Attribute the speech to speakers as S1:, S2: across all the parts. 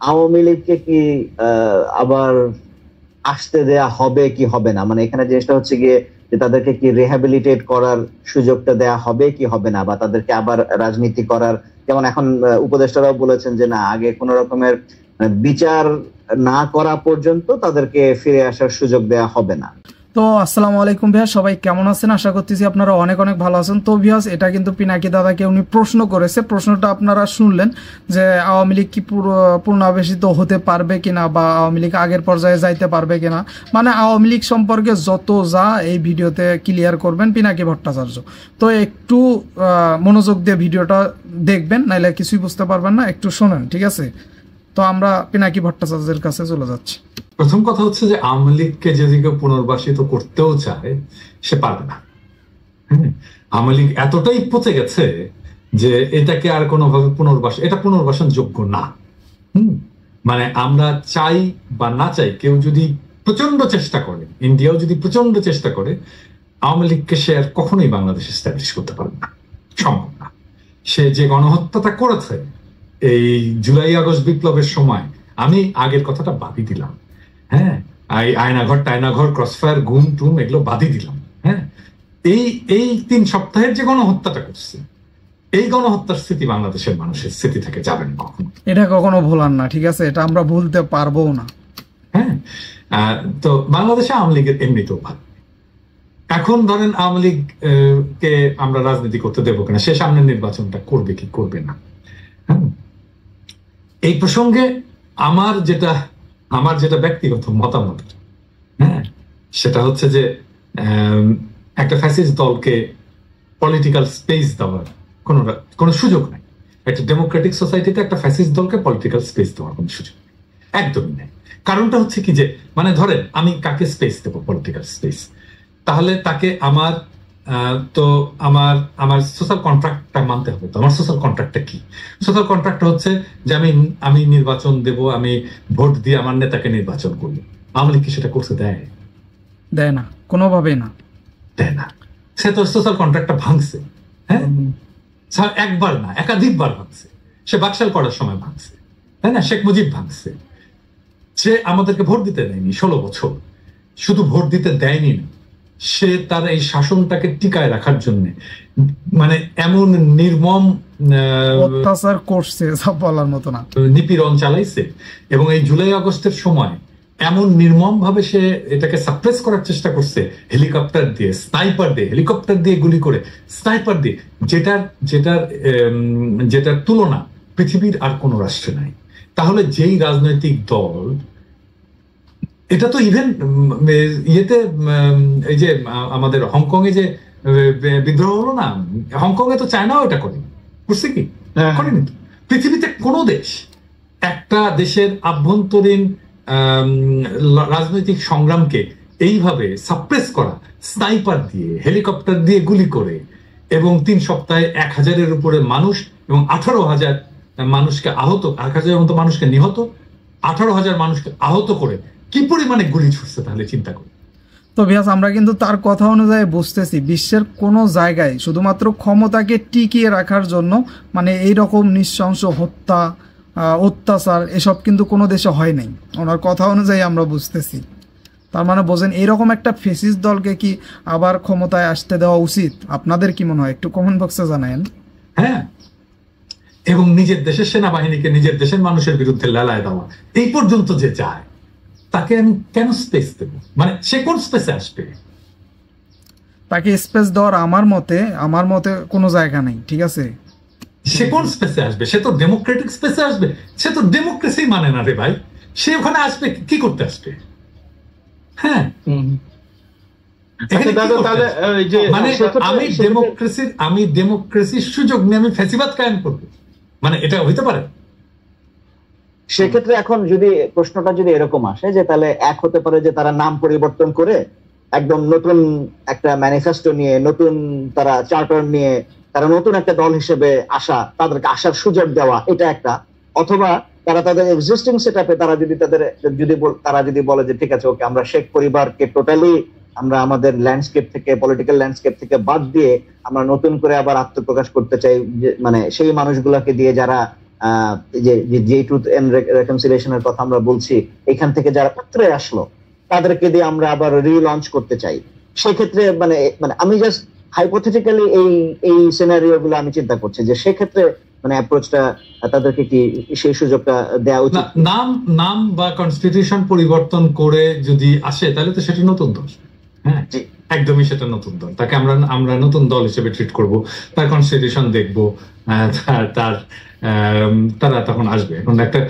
S1: আওয়ামী লীগকে কি আবার আসতে দেয়া হবে কি হবে না, মানে এখানে জিনিসটা হচ্ছে গিয়ে যে তাদেরকে কি রিহ্যাবিলিটেট করার সুযোগটা দেয়া হবে কি হবে না, বা তাদেরকে আবার রাজনীতি করার, যেমন এখন উপদেষ্টারাও বলেছেন যে না, আগে কোন রকমের বিচার না করা পর্যন্ত তাদেরকে ফিরে আসার সুযোগ দেয়া হবে না।
S2: তো আসসালামু আলাইকুম ভাইয়া, সবাই কেমন আছেন? আশা করতেছি আপনারা অনেক অনেক ভালো আছেন। তো ভিউয়ার্স, এটা কিন্তু পিনাকি দাদাকে উনি প্রশ্ন করেছে, প্রশ্নটা আপনারা শুনলেন যে আওয়ামী লীগ কি পুনরাবেশিত হতে পারবে কিনা, বা আওয়ামী লীগ আগের পর্যায়ে যাইতে পারবে কিনা, মানে আওয়ামী লীগ সম্পর্কে যত যা এই ভিডিওতে ক্লিয়ার করবেন পিনাকি ভট্টাচার্য। তো একটু মনোযোগ দিয়ে ভিডিওটা দেখবেন, নাইলে কিছুই বুঝতে পারবেন না, একটু শোনেন, ঠিক আছে? তো আমরা পিনাকি ভট্টাচার্যের কাছে চলে যাচ্ছি।
S3: প্রথম কথা হচ্ছে যে আওয়ামী লীগকে যদি কেউ পুনর্বাসিত করতেও চায় সে পারবে না। আওয়ামী লীগ এতটাই পচে গেছে যে এটাকে আর কোনোভাবে এটা পুনর্বাসন যোগ্য না। মানে আমরা চাই বা না চাই, কেউ যদি প্রচন্ড চেষ্টা করে, ইন্ডিয়াও যদি প্রচন্ড চেষ্টা করে, আওয়ামী লীগকে সে আর কখনোই বাংলাদেশে এস্টাবলিশ করতে পারবে না, সম্ভব না। সে যে গণহত্যাটা করেছে এই জুলাই আগস্ট বিপ্লবের সময়, আমি আগের কথাটা বাদই দিলাম, হ্যাঁ, আয়নাঘর টায়নাঘর ক্রসফায়ার গুম টুম এগুলো বাদই দিলাম, হ্যাঁ, এই 3 সপ্তাহের যে গণহত্যাটা করছে, এই গণহত্যার স্মৃতি বাংলাদেশের মানুষের স্মৃতি থেকে যাবেন কখনো,
S2: এটা কখনো ভোলার না, ঠিক আছে? এটা আমরা ভুলতে পারবো না।
S3: হ্যাঁ, তো বাংলাদেশে আওয়ামী লীগের এমনিতেও ভালো। এখন ধরেন আওয়ামী লীগ কে আমরা রাজনীতি করতে দেবো কিনা, সে সামনের নির্বাচনটা করবে কি করবে না, হ্যাঁ, এই প্রসঙ্গে আমার যেটা ব্যক্তিগত মতামত, হ্যাঁ, সেটা হচ্ছে যে একটা ফ্যাসিস্ট দলকে পলিটিক্যাল স্পেস দেওয়ার কোনো সুযোগ নাই। একটা ডেমোক্রেটিক সোসাইটিতে একটা ফ্যাসিস্ট দলকে পলিটিক্যাল স্পেস দেওয়ার কোনো সুযোগ একদমই নেই। কারণটা হচ্ছে কি যে, মানে ধরেন আমি কাকে স্পেস দেবো পলিটিক্যাল স্পেস, তাহলে তাকে আমার আমার সোশ্যাল কন্ট্রাক্টটা মানতে হবে। তো আমার সোশ্যাল কন্ট্রাক্টটা কি? সোশ্যাল কন্ট্রাক্ট হচ্ছে যে আমি নির্বাচন দেব, আমি ভোট দিয়ে আমার নেতাকে নির্বাচন করবো। আওয়ামী লীগ কি সেটা করতে দেয়?
S2: দেয় না, কোনোভাবেই না,
S3: দেয় না। সে তো সোশ্যাল কন্ট্রাক্টটা ভাঙছে, হ্যাঁ, একবার না একাধিকবার ভাঙছে। সে বাকশাল করার সময় ভাঙছে, তাই না? শেখ মুজিব ভাঙছে। সে আমাদেরকে ভোট দিতে দেয়নি 16 বছর, শুধু ভোট দিতে দেয়নি না, সে তার এই শাসনটাকে টিকায় রাখার জন্য মানে এমন নির্মম
S2: অত্যাচার করছে, সব বলার মতো না,
S3: নিপীড়ন চালাইছে। এবং এই জুলাই আগস্টের সময় এমন নির্মম ভাবে সে এটাকে সাপ্রেস করার চেষ্টা করছে, হেলিকপ্টার দিয়ে, স্নাইপার দিয়ে, হেলিকপ্টার দিয়ে গুলি করে, স্নাইপার দিয়ে, যেটার তুলনা পৃথিবীর আর কোনো রাষ্ট্রে নাই। তাহলে যেই রাজনৈতিক দল, এটা তো ইভেন ইয়েতে, এই যে আমাদের হংকং এ যে বিদ্রোহ হলো না, হংকং এ তো চায়নাও এটা করে, করছে কি? করেনি তো। পৃথিবীতে কোন দেশ একটা দেশের আভ্যন্তরীণ রাজনৈতিক সংগ্রামকে এইভাবে সাপ্রেস করা, স্নাইপার দিয়ে, হেলিকপ্টার দিয়ে গুলি করে, এবং 3 সপ্তাহে 1000-এর উপরে মানুষ এবং 18,000 মানুষকে আহত, 1000-এর মতো মানুষকে নিহত, 18,000 মানুষকে আহত করে কি পরিমাণে গুলি ছুটছে, তাহলে চিন্তা করি।
S2: তো ভিউয়ার্স, আমরা কিন্তু তার কথা অনুযায়ী বুঝতেছি বিশ্বের কোনো জায়গায় শুধুমাত্র ক্ষমতাকে টিকিয়ে রাখার জন্য মানে এইরকম নৃশংস হত্যা, অত্যাচার এসব কিন্তু কোনো দেশে হয় নাই, ওনার কথা অনুযায়ী আমরা বুঝতেছি। তার মানে বোঝেন, এইরকম একটা ফ্যাসিস্ট দলকে কি আবার ক্ষমতায় আসতে দেওয়া উচিত? আপনাদের কি মনে হয়? একটু কমেন্ট বক্সে জানায়েন।
S3: হ্যাঁ, এবং নিজের দেশের সেনাবাহিনীকে নিজের দেশের মানুষের বিরুদ্ধে লেলায় দেওয়া, এই পর্যন্ত যে যায়, তাকে আমি কেন স্পেস দেব? মানে সে কোন স্পেসে আসবে?
S2: তাকে স্পেস দেওয়ার আমার মতে কোনো জায়গা নেই, ঠিক আছে?
S3: সে কোন স্পেসে আসবে? সে তো ডেমোক্রেটিক স্পেসে আসবে। সে তো ডেমোক্রেসি মানে না রে ভাই। সে ওখানে আসবে কি করতে আসবে? হ্যাঁ, মানে আমি ডেমোক্রেসির সুযোগ নিয়ে আমি ফ্যাসিবাদ কায়েম করবো, মানে এটা হইতে পারে?
S1: সেক্ষেত্রে এখন যদি প্রশ্নটা যদি এরকম আসে যে তাহলে এক হতে পারে যে তারা নাম পরিবর্তন করে একদম নতুন একটা ম্যানিফেস্টো নিয়ে, নতুন তারা চার্টার নিয়ে তারা নতুন একটা দল হিসেবে আসা, তাদেরকে আসার সুযোগ দেওয়া, এটা একটা। অথবা তারা তাদের এক্সিস্টিং সেটআপে তারা যদি বলে যে ঠিক আছে, ওকে, আমরা শেখ পরিবারকে টোটালি আমরা আমাদের ল্যান্ডস্কেপ থেকে, পলিটিক্যাল ল্যান্ডস্কেপ থেকে বাদ দিয়ে আমরা নতুন করে আবার আত্মপ্রকাশ করতে চাই, মানে সেই মানুষগুলোকে দিয়ে যারা যে ট্রুথ এন্ড রেকনসিলিয়েশনের কথা আমরা বলছি, এখান থেকে যারা পাত্রে আসলো তাদেরকে দিয়ে আমরা আবার রিলঞ্চ করতে চাই, সেক্ষেত্রে মানে আমি জাস্ট হাইপোথেটিক্যালি এই সিনারিও গুলো আমি চিন্তা করছি যে সেক্ষেত্রে মানে অ্যাপ্রোচটা তাদেরকে কি সেই সুযোগটা দেওয়া উচিত?
S3: নাম বা কনস্টিটিউশন পরিবর্তন করে যদি আসে তাহলে তো সেটা নতুন দল। হ্যাঁ, একদমই সেটা নতুন দল, তাকে আমরা নতুন দল হিসেবে ট্রিট করব, তার কনস্টিটিউশন দেখবো, তারা তখন আসবে। এখন একটা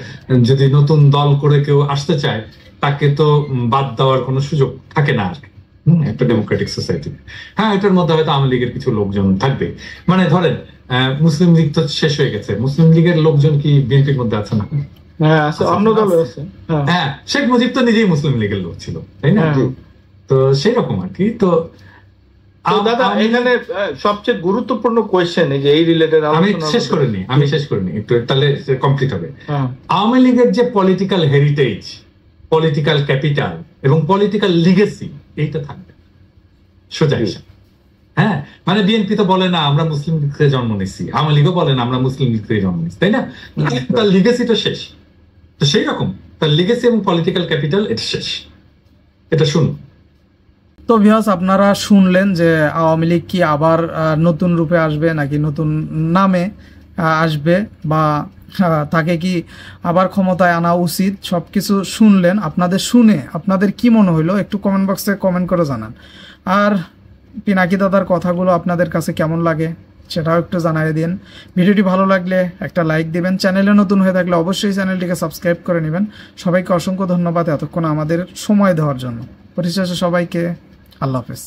S3: যদি নতুন দল করে কেউ আসতে চায় তাকে তো বাদ দেওয়ার কোনো সুযোগ থাকে না আর কি একটা ডেমোক্রেটিক সোসাইটি। হ্যাঁ, এটার মধ্যে হয়তো আওয়ামী লীগের কিছু লোকজন থাকবে, মানে ধরেন মুসলিম লীগ তো শেষ হয়ে গেছে, মুসলিম লীগের লোকজন কি বিএনপির মধ্যে আছে না? হ্যাঁ, শেখ মুজিব তো নিজেই মুসলিম লীগের লোক ছিল, তাই না? তো সেই রকম আর কি। তো
S4: দাদা এখানে সবচেয়ে গুরুত্বপূর্ণ কোয়েশ্চেন এই যে এই রিলেটেড
S3: আমি শেষ করিনি একটু, তাহলে কমপ্লিট হবে। আওয়ামী লীগের যে পলিটিক্যাল হেরিটেজ, পলিটিক্যাল ক্যাপিটাল এবং পলিটিক্যাল লিগেসি, এইটা থাকবে সোজা হিসাব। হ্যাঁ, মানে বিএনপি তো বলে না আমরা মুসলিম লীগ থেকে জন্ম নিচ্ছি, আওয়ামী লীগও বলে না আমরা মুসলিম লীগ থেকে জন্ম নিচ্ছি, তাই না? তার লিগেসিটা শেষ। তো সেই রকম তার লিগেসি এবং পলিটিক্যাল ক্যাপিটাল এটা শেষ, এটা শুনুন।
S2: তো ভিউয়ার্স, আপনারা শুনলেন যে আওয়ামী লীগ কি আবার নতুন রূপে আসবে নাকি নতুন নামে আসবে, বা তাকে কি আবার ক্ষমতায় আনা উচিত, সবকিছু শুনলেন। আপনাদের শুনে আপনাদের কি মনে হইলো একটু কমেন্ট বক্সে কমেন্ট করে জানান। আর পিনাকি দাদার কথাগুলো আপনাদের কাছে কেমন লাগে সেটাও একটু জানিয়ে দিন। ভিডিওটি ভালো লাগলে একটা লাইক দিবেন, চ্যানেলে নতুন হয়ে থাকলে অবশ্যই চ্যানেলটিকে সাবস্ক্রাইব করে নেবেন। সবাইকে অসংখ্য ধন্যবাদ এতক্ষণ আমাদের সময় দেওয়ার জন্য। পরিশেষে সবাইকে আল্লাহ হাফেজ।